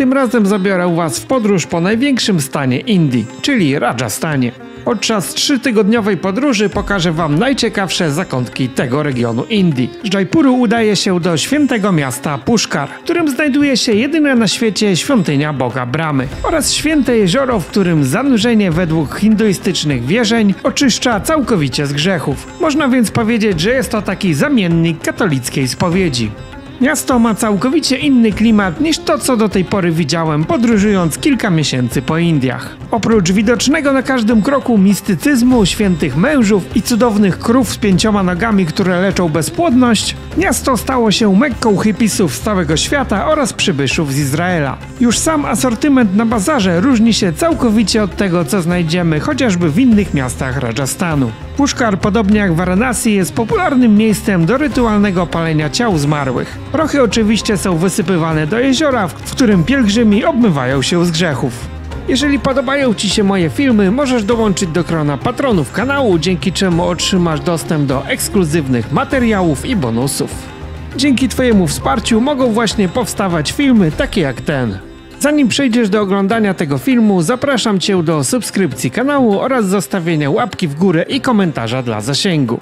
Tym razem zabiorę Was w podróż po największym stanie Indii, czyli Rajasthanie. Podczas 3-tygodniowej podróży pokażę Wam najciekawsze zakątki tego regionu Indii. Z Jaipuru udaję się do świętego miasta Puszkar, w którym znajduje się jedyna na świecie świątynia Boga Brahmy oraz święte jezioro, w którym zanurzenie według hinduistycznych wierzeń oczyszcza całkowicie z grzechów. Można więc powiedzieć, że jest to taki zamiennik katolickiej spowiedzi. Miasto ma całkowicie inny klimat niż to, co do tej pory widziałem, podróżując kilka miesięcy po Indiach. Oprócz widocznego na każdym kroku mistycyzmu, świętych mężów i cudownych krów z 5 nogami, które leczą bezpłodność, miasto stało się Mekką hipisów z całego świata oraz przybyszów z Izraela. Już sam asortyment na bazarze różni się całkowicie od tego, co znajdziemy chociażby w innych miastach Rajasthanu. Puszkar, podobnie jak Varanasi, jest popularnym miejscem do rytualnego palenia ciał zmarłych. Prochy oczywiście są wysypywane do jeziora, w którym pielgrzymi obmywają się z grzechów. Jeżeli podobają Ci się moje filmy, możesz dołączyć do grona patronów kanału, dzięki czemu otrzymasz dostęp do ekskluzywnych materiałów i bonusów. Dzięki Twojemu wsparciu mogą właśnie powstawać filmy takie jak ten. Zanim przejdziesz do oglądania tego filmu, zapraszam Cię do subskrypcji kanału oraz zostawienia łapki w górę i komentarza dla zasięgu.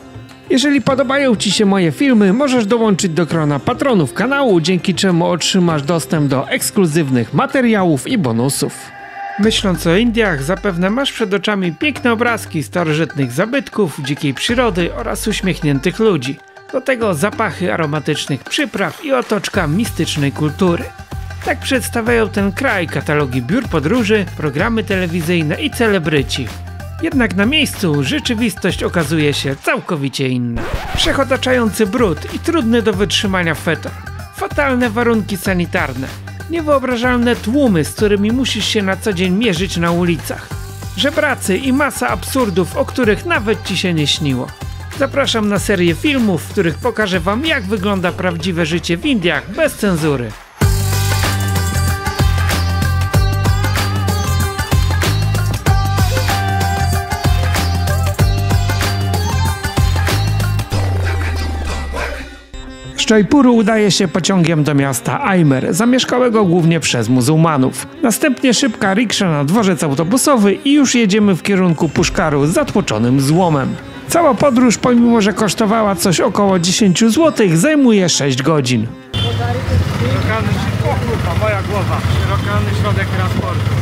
Jeżeli podobają Ci się moje filmy, możesz dołączyć do grona patronów kanału, dzięki czemu otrzymasz dostęp do ekskluzywnych materiałów i bonusów. Myśląc o Indiach, zapewne masz przed oczami piękne obrazki starożytnych zabytków, dzikiej przyrody oraz uśmiechniętych ludzi. Do tego zapachy aromatycznych przypraw i otoczka mistycznej kultury. Tak przedstawiają ten kraj katalogi biur podróży, programy telewizyjne i celebryci. Jednak na miejscu rzeczywistość okazuje się całkowicie inna. Wszechotaczający brud i trudny do wytrzymania fetor. Fatalne warunki sanitarne. Niewyobrażalne tłumy, z którymi musisz się na co dzień mierzyć na ulicach. Żebracy i masa absurdów, o których nawet Ci się nie śniło. Zapraszam na serię filmów, w których pokażę Wam, jak wygląda prawdziwe życie w Indiach bez cenzury. Z Jaipuru udaje się pociągiem do miasta Ajmer, zamieszkałego głównie przez muzułmanów. Następnie szybka riksza na dworzec autobusowy i już jedziemy w kierunku Puszkaru z zatłoczonym złomem. Cała podróż, pomimo że kosztowała coś około 10 zł, zajmuje 6 godzin. Moja głowa. Szerokany środek transportu.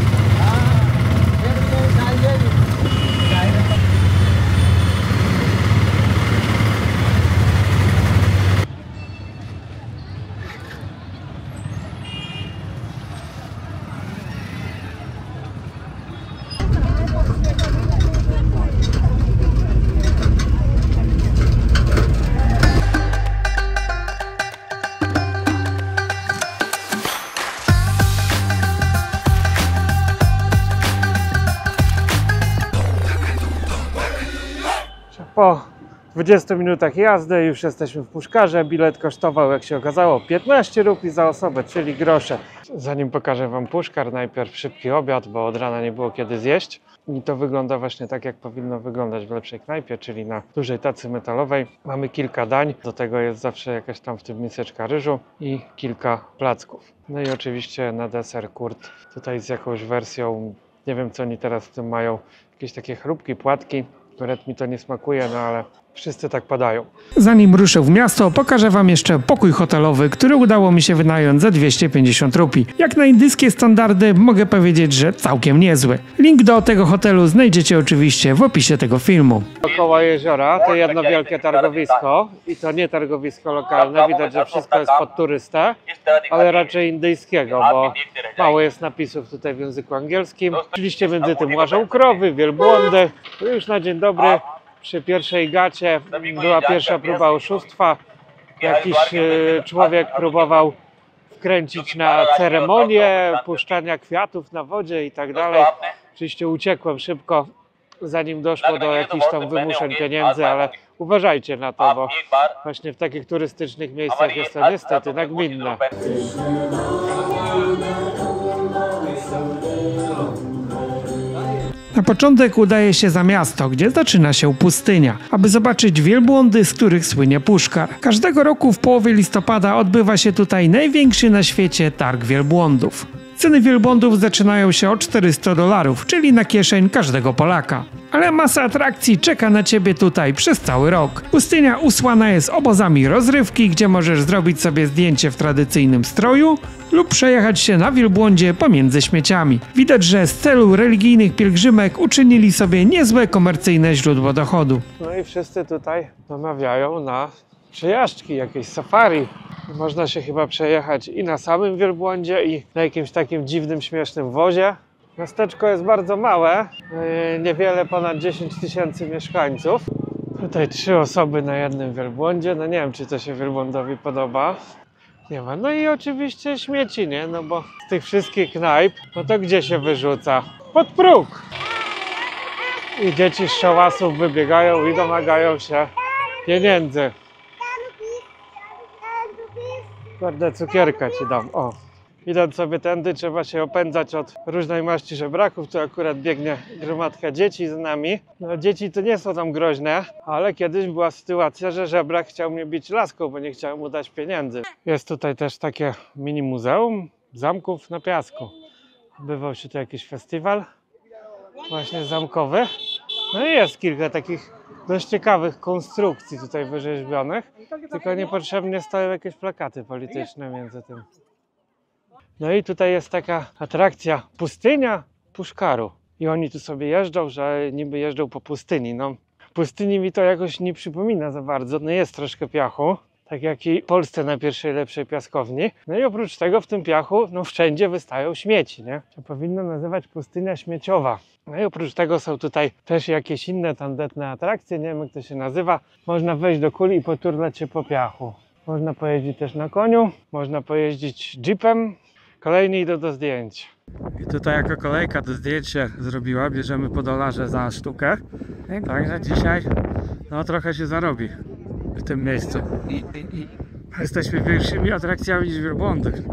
Po 20 minutach jazdy już jesteśmy w Puszkarze. Bilet kosztował, jak się okazało, 15 rupii za osobę, czyli grosze. Zanim pokażę Wam Puszkar, najpierw szybki obiad, bo od rana nie było kiedy zjeść. I to wygląda właśnie tak, jak powinno wyglądać w lepszej knajpie, czyli na dużej tacy metalowej. Mamy kilka dań, do tego jest zawsze jakaś tam w tym miseczka ryżu i kilka placków. No i oczywiście na deser kurt, tutaj z jakąś wersją, nie wiem co oni teraz w tym mają, jakieś takie chrupki, płatki. Akurat mi to nie smakuje, no ale wszyscy tak padają. Zanim ruszę w miasto, pokażę Wam jeszcze pokój hotelowy, który udało mi się wynająć za 250 rupii. Jak na indyjskie standardy mogę powiedzieć, że całkiem niezły. Link do tego hotelu znajdziecie oczywiście w opisie tego filmu. Dookoła jeziora to jedno wielkie targowisko i to nie targowisko lokalne, widać, że wszystko jest pod turystę, ale raczej indyjskiego, bo mało jest napisów tutaj w języku angielskim. Oczywiście między tym łażą krowy, wielbłądy. Już na dzień dobry. Przy pierwszej gacie była pierwsza próba oszustwa. Jakiś człowiek próbował wkręcić na ceremonię puszczania kwiatów na wodzie i tak dalej. Oczywiście uciekłem szybko, zanim doszło do jakichś tam wymuszeń pieniędzy, ale uważajcie na to, bo właśnie w takich turystycznych miejscach jest to niestety nagminne. Na początek udaje się za miasto, gdzie zaczyna się pustynia, aby zobaczyć wielbłądy, z których słynie Puszkar. Każdego roku w połowie listopada odbywa się tutaj największy na świecie targ wielbłądów. Ceny wielbłądów zaczynają się od $400, czyli na kieszeń każdego Polaka. Ale masa atrakcji czeka na Ciebie tutaj przez cały rok. Pustynia usłana jest obozami rozrywki, gdzie możesz zrobić sobie zdjęcie w tradycyjnym stroju lub przejechać się na wielbłądzie pomiędzy śmieciami. Widać, że z celu religijnych pielgrzymek uczynili sobie niezłe komercyjne źródło dochodu. No i wszyscy tutaj namawiają na przejażdżki, jakieś safari. Można się chyba przejechać i na samym wielbłądzie, i na jakimś takim dziwnym, śmiesznym wozie. Miasteczko jest bardzo małe, niewiele ponad 10 000 mieszkańców. Tutaj 3 osoby na jednym wielbłądzie, no nie wiem, czy to się wielbłądowi podoba. Nie ma. No i oczywiście śmieci, nie? No bo z tych wszystkich knajp, no to gdzie się wyrzuca? Pod próg! I dzieci z szałasów wybiegają i domagają się pieniędzy. Twarde cukierka ci dam, o. Idąc sobie tędy, trzeba się opędzać od różnej maści żebraków. Tu akurat biegnie gromadka dzieci z nami. No, dzieci to nie są tam groźne, ale kiedyś była sytuacja, że żebrak chciał mnie bić laską, bo nie chciałem mu dać pieniędzy. Jest tutaj też takie mini muzeum zamków na piasku. Odbywał się tu jakiś festiwal właśnie zamkowy. No i jest kilka takich dość ciekawych konstrukcji tutaj wyrzeźbionych, tylko niepotrzebnie stoją jakieś plakaty polityczne między tym. No i tutaj jest taka atrakcja pustynia Puszkaru. I oni tu sobie jeżdżą, że niby jeżdżą po pustyni. No, pustyni mi to jakoś nie przypomina za bardzo. No jest troszkę piachu, tak jak i w Polsce na pierwszej lepszej piaskowni. No i oprócz tego w tym piachu no wszędzie wystają śmieci, nie? To powinno nazywać pustynia śmieciowa. No i oprócz tego są tutaj też jakieś inne tandetne atrakcje, nie wiem jak to się nazywa. Można wejść do kuli i poturlać się po piachu. Można pojeździć też na koniu, można pojeździć jeepem. Kolejni idą do zdjęć. I tutaj jako kolejka do zdjęć się zrobiła, bierzemy po $1 za sztukę. Także dzisiaj no trochę się zarobi w tym miejscu. Jesteśmy większymi atrakcjami niż wielbłądy.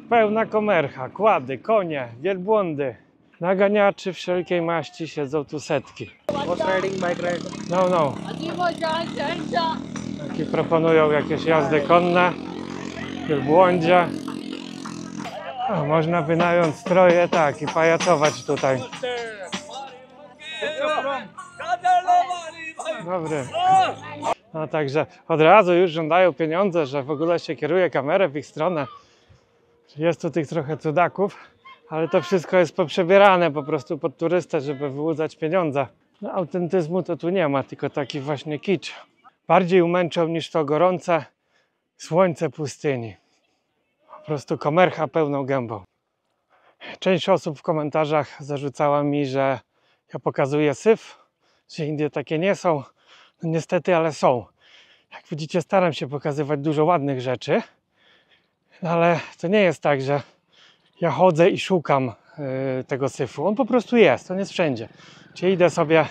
Pełna komercha, kłady, konie, wielbłądy. Naganiaczy wszelkiej maści siedzą tu setki. No. Taki proponują jakieś jazdy konne, wielbłądzie. O, można wynająć stroje, tak, i pajacować tutaj. Dobry. No także od razu już żądają pieniądze, że w ogóle się kieruje kamerę w ich stronę. Jest tu tych trochę cudaków, ale to wszystko jest poprzebierane po prostu pod turystę, żeby wyłudzać pieniądze. No, autentyzmu to tu nie ma, tylko taki właśnie kicz. Bardziej umęczą niż to gorące słońce pustyni. Po prostu komercha pełną gębą. Część osób w komentarzach zarzucała mi, że ja pokazuję syf, że Indie takie nie są. No niestety, ale są. Jak widzicie, staram się pokazywać dużo ładnych rzeczy, no ale to nie jest tak, że ja chodzę i szukam tego syfu. On po prostu jest, on jest wszędzie. Czyli idę sobie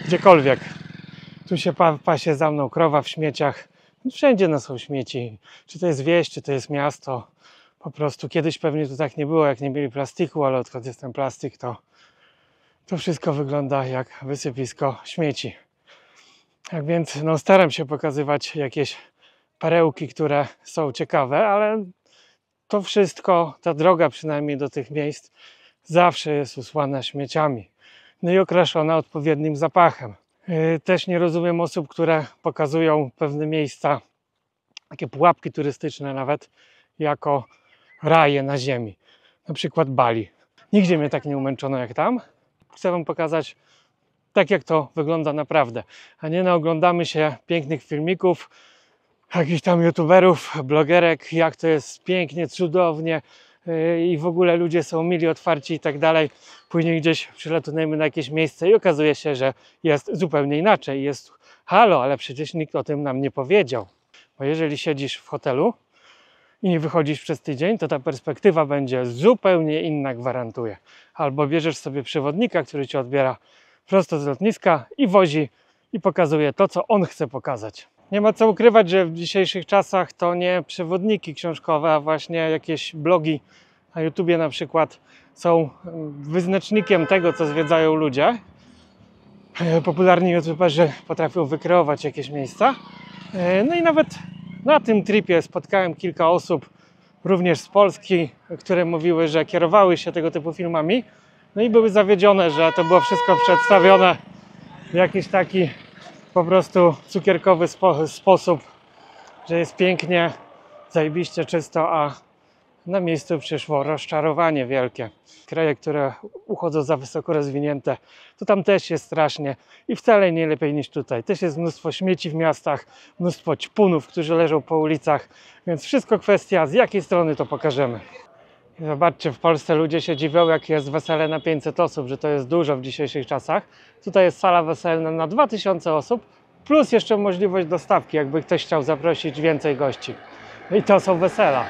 gdziekolwiek. Tu się pasie za mną krowa w śmieciach. Wszędzie no są śmieci. Czy to jest wieś, czy to jest miasto. Po prostu kiedyś pewnie tu tak nie było, jak nie mieli plastiku, ale odkąd jest ten plastik, to wszystko wygląda jak wysypisko śmieci. Tak więc no, staram się pokazywać jakieś perełki, które są ciekawe, ale to wszystko, ta droga przynajmniej do tych miejsc, zawsze jest usłana śmieciami. No i okraszona odpowiednim zapachem. Też nie rozumiem osób, które pokazują pewne miejsca, takie pułapki turystyczne nawet, jako raje na ziemi. Na przykład Bali. Nigdzie mnie tak nie umęczono jak tam. Chcę wam pokazać tak, jak to wygląda naprawdę. A nie naoglądamy się pięknych filmików, jakichś tam youtuberów, blogerek, jak to jest pięknie, cudownie i w ogóle ludzie są mili, otwarci i tak dalej. Później gdzieś przylatujemy na jakieś miejsce i okazuje się, że jest zupełnie inaczej. Jest halo, ale przecież nikt o tym nam nie powiedział. Bo jeżeli siedzisz w hotelu i nie wychodzisz przez tydzień, to ta perspektywa będzie zupełnie inna, gwarantuję. Albo bierzesz sobie przewodnika, który cię odbiera prosto z lotniska i wozi i pokazuje to, co on chce pokazać. Nie ma co ukrywać, że w dzisiejszych czasach to nie przewodniki książkowe, a właśnie jakieś blogi na YouTubie na przykład są wyznacznikiem tego, co zwiedzają ludzie. popularni youtuberzy potrafią wykreować jakieś miejsca. No i nawet na tym tripie spotkałem kilka osób, również z Polski, które mówiły, że kierowały się tego typu filmami, no i były zawiedzione, że to było wszystko przedstawione w jakiś taki po prostu cukierkowy sposób, że jest pięknie, zajebiście czysto, a na miejscu przyszło rozczarowanie wielkie. Kraje, które uchodzą za wysoko rozwinięte, to tam też jest strasznie i wcale nie lepiej niż tutaj. Też jest mnóstwo śmieci w miastach, mnóstwo ćpunów, którzy leżą po ulicach, więc wszystko kwestia, z jakiej strony to pokażemy. I zobaczcie, w Polsce ludzie się dziwią, jak jest wesele na 500 osób, że to jest dużo w dzisiejszych czasach. Tutaj jest sala weselna na 2000 osób, plus jeszcze możliwość dostawki, jakby ktoś chciał zaprosić więcej gości. I to są wesela.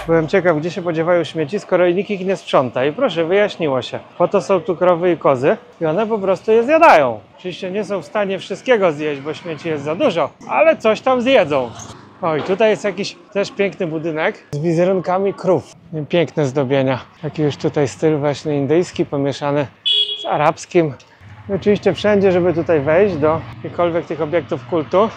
Byłem ciekaw, gdzie się podziewają śmieci, skoro nikt ich nie sprząta. I proszę, wyjaśniło się. Po to są tu krowy i kozy i one po prostu je zjadają. Oczywiście nie są w stanie wszystkiego zjeść, bo śmieci jest za dużo, ale coś tam zjedzą. O, i tutaj jest jakiś też piękny budynek z wizerunkami krów. Piękne zdobienia. Taki już tutaj styl właśnie indyjski pomieszany z arabskim. I oczywiście wszędzie, żeby tutaj wejść do jakichkolwiek tych obiektów kultu,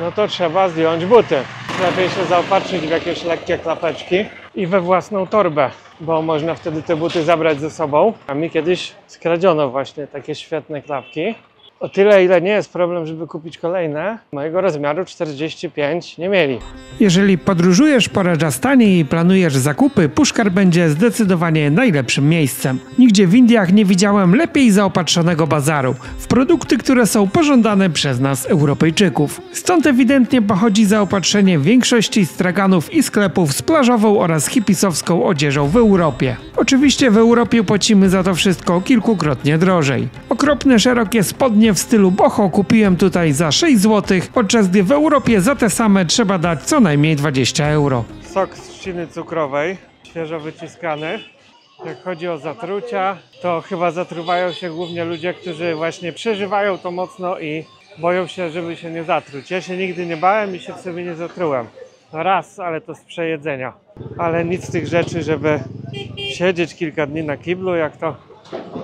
no to trzeba zdjąć buty. Lepiej się zaopatrzyć w jakieś lekkie klapeczki i we własną torbę, bo można wtedy te buty zabrać ze sobą. A mi kiedyś skradziono właśnie takie świetne klapki. O tyle, ile nie jest problem, żeby kupić kolejne, mojego rozmiaru 45 nie mieli. Jeżeli podróżujesz po Rajasthanie i planujesz zakupy, Puszkar będzie zdecydowanie najlepszym miejscem. Nigdzie w Indiach nie widziałem lepiej zaopatrzonego bazaru w produkty, które są pożądane przez nas, Europejczyków. Stąd ewidentnie pochodzi zaopatrzenie większości straganów i sklepów z plażową oraz hipisowską odzieżą w Europie. Oczywiście w Europie płacimy za to wszystko kilkukrotnie drożej. Okropne szerokie spodnie w stylu boho kupiłem tutaj za 6 zł, podczas gdy w Europie za te same trzeba dać co najmniej 20 euro. Sok z trzciny cukrowej, świeżo wyciskany. Jak chodzi o zatrucia, to chyba zatruwają się głównie ludzie, którzy właśnie przeżywają to mocno i boją się, żeby się nie zatruć. Ja się nigdy nie bałem i się w sobie nie zatrułem. No raz, ale to z przejedzenia. Ale nic z tych rzeczy, żeby siedzieć kilka dni na kiblu, jak to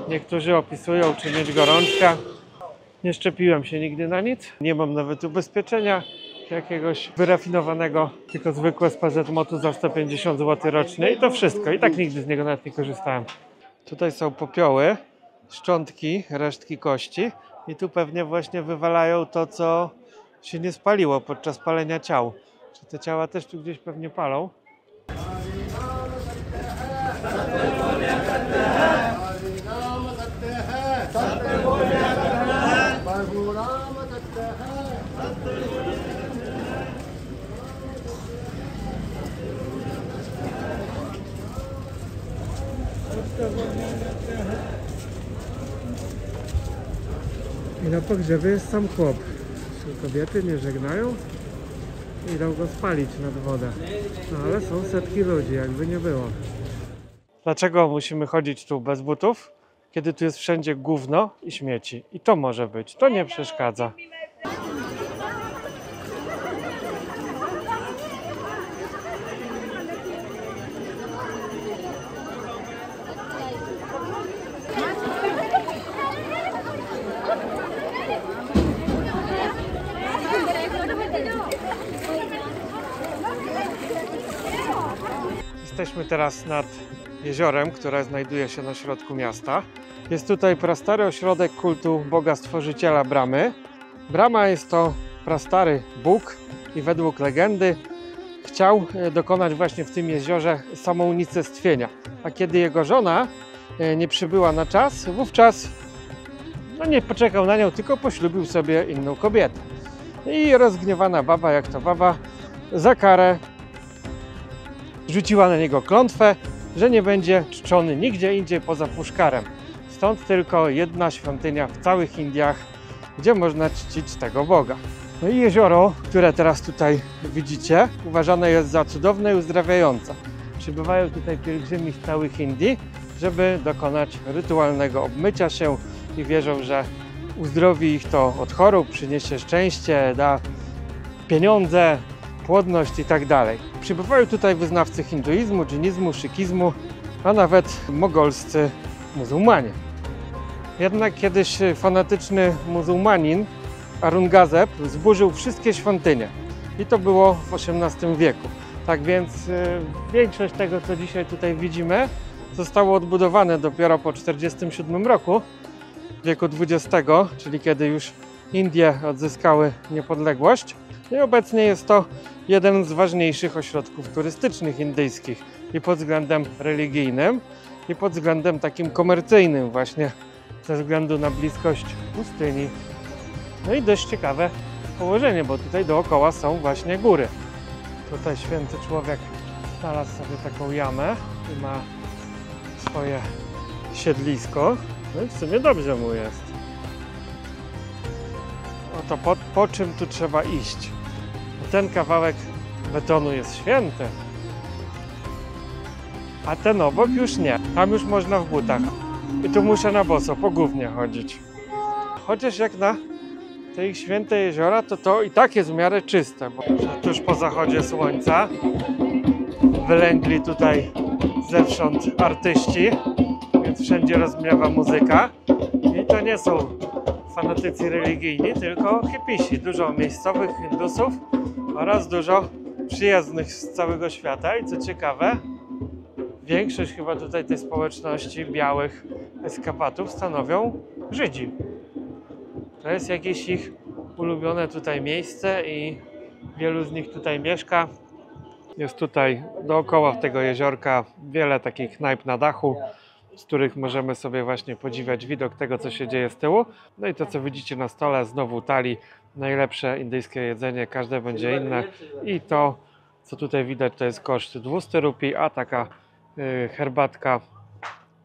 niektórzy opisują, czy mieć gorączkę. Nie szczepiłem się nigdy na nic. Nie mam nawet ubezpieczenia jakiegoś wyrafinowanego, tylko zwykłe z PZMOT-u za 150 zł rocznie i to wszystko. I tak nigdy z niego nawet nie korzystałem. Tutaj są popioły, szczątki, resztki kości i tu pewnie właśnie wywalają to, co się nie spaliło podczas palenia ciał. Czy te ciała też tu gdzieś pewnie palą? I na pogrzebie jest sam chłop. Kobiety nie żegnają, idą go spalić nad wodę. No ale są setki ludzi, jakby nie było. Dlaczego musimy chodzić tu bez butów, kiedy tu jest wszędzie gówno i śmieci? I to może być, to nie przeszkadza. Jesteśmy teraz nad jeziorem, które znajduje się na środku miasta. Jest tutaj prastary ośrodek kultu Boga Stworzyciela Brahmy. Brahma jest to prastary Bóg i według legendy chciał dokonać właśnie w tym jeziorze samounicestwienia. A kiedy jego żona nie przybyła na czas, wówczas nie poczekał na nią, tylko poślubił sobie inną kobietę. I rozgniewana baba, jak to baba, za karę rzuciła na niego klątwę, że nie będzie czczony nigdzie indziej poza Puszkarem. Stąd tylko jedna świątynia w całych Indiach, gdzie można czcić tego Boga. No i jezioro, które teraz tutaj widzicie, uważane jest za cudowne i uzdrawiające. Przybywają tutaj pielgrzymi z całych Indii, żeby dokonać rytualnego obmycia się i wierzą, że uzdrowi ich to od chorób, przyniesie szczęście, da pieniądze, płodność i tak dalej. Przybywają tutaj wyznawcy hinduizmu, dżinizmu, szykizmu, a nawet mogolscy muzułmanie. Jednak kiedyś fanatyczny muzułmanin Aurangzeb zburzył wszystkie świątynie i to było w XVIII wieku. Tak więc większość tego, co dzisiaj tutaj widzimy, zostało odbudowane dopiero po 1947 roku wieku XX, czyli kiedy już Indie odzyskały niepodległość. I obecnie jest to jeden z ważniejszych ośrodków turystycznych indyjskich i pod względem religijnym, i pod względem takim komercyjnym właśnie ze względu na bliskość pustyni. No i dość ciekawe położenie, bo tutaj dookoła są właśnie góry. Tutaj święty człowiek znalazł sobie taką jamę i ma swoje siedlisko. No i w sumie dobrze mu jest. Oto po czym tu trzeba iść. Ten kawałek betonu jest święty, a ten obok już nie. Tam już można w butach. I tu muszę na boso, po gównie chodzić. Chociaż jak na te ich święte jeziora, to i tak jest w miarę czyste, bo tuż po zachodzie słońca wylęgli tutaj zewsząd artyści, więc wszędzie rozbrzmiewa muzyka. I to nie są fanatycy religijni, tylko hipisi. Dużo miejscowych Hindusów oraz dużo przyjezdnych z całego świata. I co ciekawe, większość chyba tutaj tej społeczności białych eskapatów stanowią Żydzi. To jest jakieś ich ulubione tutaj miejsce i wielu z nich tutaj mieszka. Jest tutaj dookoła tego jeziorka wiele takich knajp na dachu, z których możemy sobie właśnie podziwiać widok tego, co się dzieje z tyłu. No i to, co widzicie na stole, znowu thali, najlepsze indyjskie jedzenie, każde będzie inne. I to, co tutaj widać, to jest koszt 200 rupii, a taka herbatka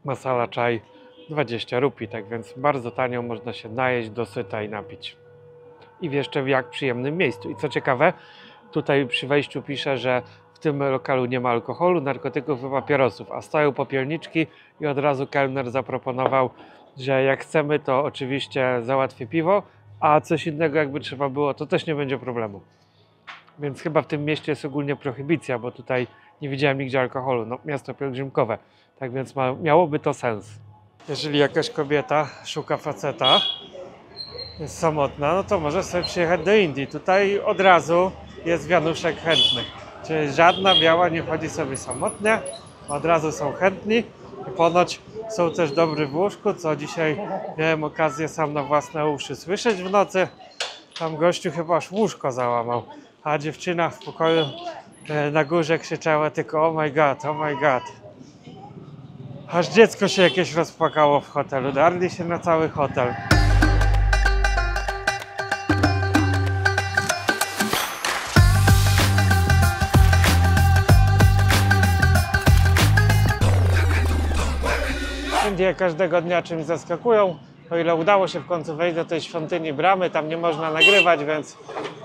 masala chai 20 rupii. Tak więc bardzo tanio można się najeść, dosyta i napić. I jeszcze w jak przyjemnym miejscu. I co ciekawe, tutaj przy wejściu pisze, że w tym lokalu nie ma alkoholu, narkotyków i papierosów, a stoją popielniczki i od razu kelner zaproponował, że jak chcemy, to oczywiście załatwię piwo, a coś innego jakby trzeba było, to też nie będzie problemu. Więc chyba w tym mieście jest ogólnie prohibicja, bo tutaj nie widziałem nigdzie alkoholu. No, miasto pielgrzymkowe, tak więc miałoby to sens. Jeżeli jakaś kobieta szuka faceta, jest samotna, no to może sobie przyjechać do Indii. Tutaj od razu jest wianuszek chętnych. Czyli żadna biała nie chodzi sobie samotnie, od razu są chętni i ponoć są też dobrzy w łóżku, co dzisiaj miałem okazję sam na własne uszy słyszeć w nocy. Tam gościu chyba aż łóżko załamał, a dziewczyna w pokoju na górze krzyczała tylko oh my god, oh my god. Aż dziecko się jakieś rozpłakało w hotelu, darli się na cały hotel. Indie każdego dnia czymś zaskakują. O ile udało się w końcu wejść do tej świątyni bramy, tam nie można nagrywać, więc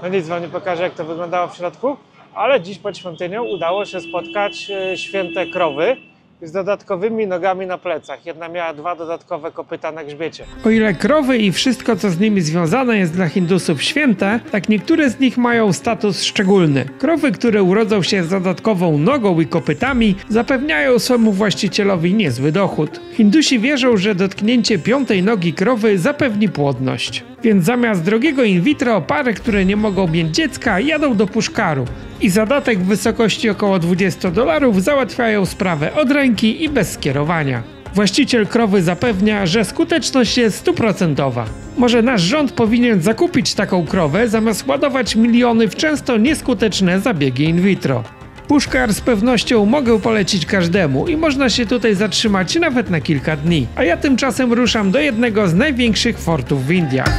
no nic wam nie pokażę, jak to wyglądało w środku. Ale dziś pod świątynią udało się spotkać święte krowy z dodatkowymi nogami na plecach. Jedna miała 2 dodatkowe kopyta na grzbiecie. O ile krowy i wszystko, co z nimi związane jest dla Hindusów święte, tak niektóre z nich mają status szczególny. Krowy, które urodzą się z dodatkową nogą i kopytami, zapewniają swemu właścicielowi niezły dochód. Hindusi wierzą, że dotknięcie 5. nogi krowy zapewni płodność. Więc zamiast drogiego in vitro, pary, które nie mogą mieć dziecka, jadą do Puszkaru i za datek w wysokości około $20 załatwiają sprawę od ręki i bez skierowania. Właściciel krowy zapewnia, że skuteczność jest 100%. Może nasz rząd powinien zakupić taką krowę, zamiast ładować miliony w często nieskuteczne zabiegi in vitro. Puszkar z pewnością mogę polecić każdemu i można się tutaj zatrzymać nawet na kilka dni. A ja tymczasem ruszam do jednego z największych fortów w Indiach.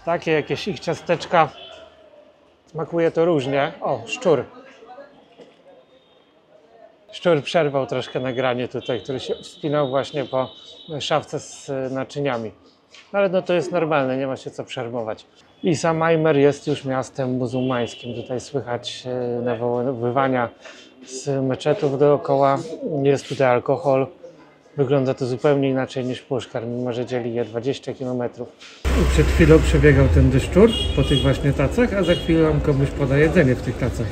Takie jakieś ich ciasteczka. Smakuje to różnie. O, szczur. Szczur przerwał troszkę nagranie tutaj, który się wspinał właśnie po szafce z naczyniami. Ale no to jest normalne, nie ma się co przermować. I sam Ajmer jest już miastem muzułmańskim. Tutaj słychać nawoływania z meczetów dookoła. Jest tutaj alkohol. Wygląda to zupełnie inaczej niż Puszkar, mimo że dzieli je 20 km. Przed chwilą przebiegał ten dyszczur po tych właśnie tacach, a za chwilę on komuś poda jedzenie w tych tacach.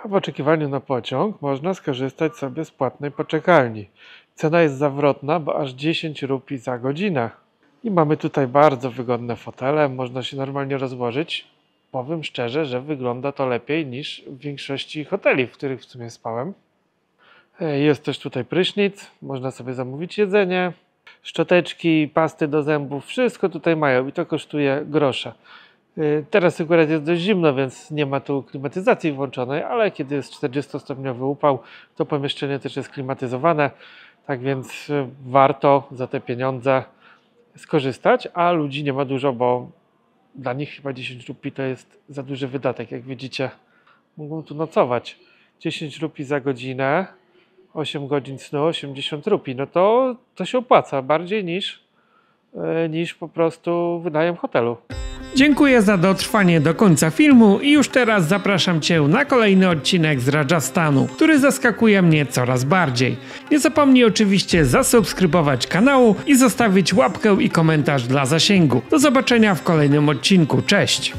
A w oczekiwaniu na pociąg można skorzystać sobie z płatnej poczekalni. Cena jest zawrotna, bo aż 10 rupii za godzinę. I mamy tutaj bardzo wygodne fotele, można się normalnie rozłożyć. Powiem szczerze, że wygląda to lepiej niż w większości hoteli, w których w sumie spałem. Jest też tutaj prysznic, można sobie zamówić jedzenie, szczoteczki, pasty do zębów, wszystko tutaj mają i to kosztuje grosze. Teraz akurat jest dość zimno, więc nie ma tu klimatyzacji włączonej, ale kiedy jest 40-stopniowy upał, to pomieszczenie też jest klimatyzowane, tak więc warto za te pieniądze skorzystać, a ludzi nie ma dużo, bo dla nich chyba 10 rupii to jest za duży wydatek. Jak widzicie, mogą tu nocować. 10 rupii za godzinę, 8 godzin snu, 80 rupii. No to się opłaca bardziej niż po prostu wynajem hotelu. Dziękuję za dotrwanie do końca filmu i już teraz zapraszam Cię na kolejny odcinek z Rajasthanu, który zaskakuje mnie coraz bardziej. Nie zapomnij oczywiście zasubskrybować kanału i zostawić łapkę i komentarz dla zasięgu. Do zobaczenia w kolejnym odcinku. Cześć!